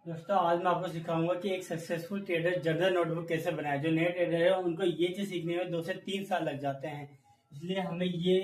दोस्तों आज मैं आपको सिखाऊंगा कि एक सक्सेसफुल ट्रेडर जर्नल नोटबुक कैसे बनाए। जो नए ट्रेडर है उनको ये चीज सीखने में 2 से 3 साल लग जाते हैं। इसलिए हमें ये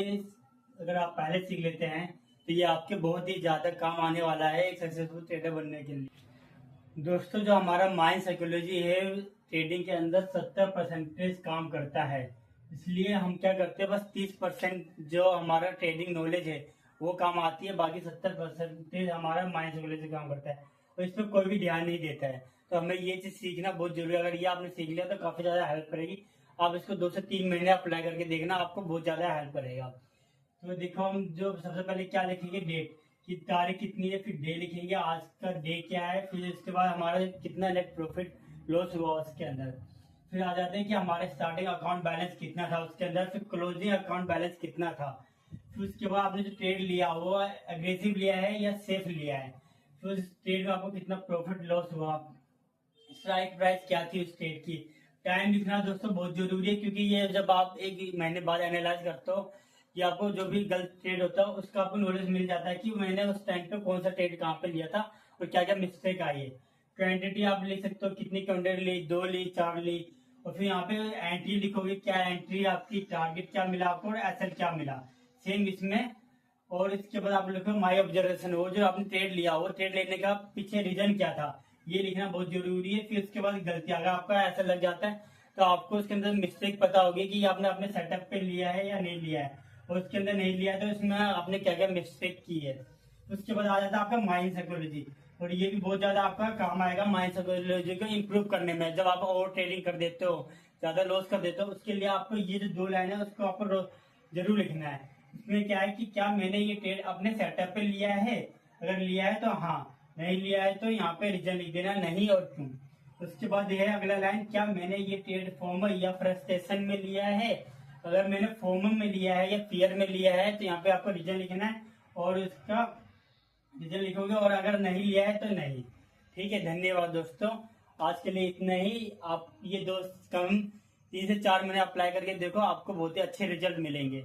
अगर आप पहले सीख लेते हैं तो ये आपके बहुत ही ज्यादा काम आने वाला है एक सक्सेसफुल ट्रेडर बनने के लिए। दोस्तों जो हमारा माइंड साइकोलॉजी है ट्रेडिंग के अंदर 70% काम करता है। इसलिए हम क्या करते हैं, बस 30% जो हमारा ट्रेडिंग नॉलेज है वो काम आती है, बाकी 70% हमारा माइंड साइकोलॉजी काम करता है और इस पर कोई भी ध्यान नहीं देता है। तो हमें ये चीज सीखना बहुत जरूरी है। अगर ये आपने सीख लिया तो काफी ज्यादा हेल्प करेगी। आप इसको 2 से 3 महीने अप्लाई करके देखना, आपको बहुत ज्यादा हेल्प करेगा। तो देखो हम जो सबसे पहले क्या लिखेंगे, डेट की तारीख कितनी है, फिर डे लिखेंगे आज का डे क्या है, फिर इसके बाद हमारा कितना नेट प्रॉफिट लॉस हुआ उसके अंदर। फिर आ जाते हैं कि हमारे स्टार्टिंग अकाउंट बैलेंस कितना था उसके अंदर, फिर क्लोजिंग अकाउंट बैलेंस कितना था। फिर उसके बाद आपने जो ट्रेड लिया वो एग्रेसिव लिया है या सेफ लिया है, फिर उस ट्रेड में आपको कितना प्रॉफिट लॉस हुआ, स्ट्राइक प्राइस क्या थी उस ट्रेड की। टाइम लिखना दोस्तों बहुत जरूरी है, क्योंकि ये जब आप एक महीने बाद एनालाइज करते हो कि आपको जो भी गलत ट्रेड होता है उसका आपको नॉलेज मिल जाता है कि मैंने उस टाइम पे कौन सा ट्रेड कहाँ पे लिया था और क्या क्या मिस्टेक आई है। क्वांटिटी आप लिख सकते हो, कितनी क्वांटिटी ली, 2 ली, 4 ली। और फिर यहाँ पे एंट्री लिखोगे, क्या एंट्री आपकी, टारगेट क्या मिला आपको और एसएल क्या मिला, सेम इसमें। और इसके बाद आप लिखो माई ऑब्जर्वेशन, वो जो आपने ट्रेड लिया वो ट्रेड लेने का पीछे रीजन क्या था, ये लिखना बहुत जरूरी है। फिर उसके बाद गलती, अगर आपका ऐसा लग जाता है तो आपको उसके अंदर मिस्टेक पता होगी कि आपने अपने सेटअप पे लिया है या नहीं लिया है, और उसके अंदर नहीं लिया तो इसमें आपने क्या क्या मिस्टेक की है। उसके बाद आ जाता है आपका माइंड साइकोलॉजी, और ये भी बहुत ज्यादा आपका काम आएगा माइंड साइकोलॉजी को इम्प्रूव करने में। जब आप ओवर ट्रेडिंग कर देते हो, ज्यादा लॉस कर देते हो, उसके लिए आपको ये जो 2 लाइन है उसको आपको जरूर लिखना है। इसमें क्या है कि क्या मैंने ये ट्रेड अपने सेटअप पे लिया है, अगर लिया है तो हाँ, नहीं लिया है तो यहाँ पे रीजन लिख देना, नहीं और क्यों। उसके बाद ये है अगला लाइन, क्या मैंने ये ट्रेड फॉर्मल या फ्रस्ट्रेशन में लिया है, अगर मैंने फॉर्मल में लिया है या फियर में लिया है तो यहाँ पे आपको रीजन लिखना है और उसका रीजन लिखोगे, और अगर नहीं लिया है तो नहीं। ठीक है, धन्यवाद दोस्तों, आज के लिए इतना ही। आप ये दोस्त कम 3 से 4 महीने अप्लाई करके देखो, आपको बहुत ही अच्छे रिजल्ट मिलेंगे।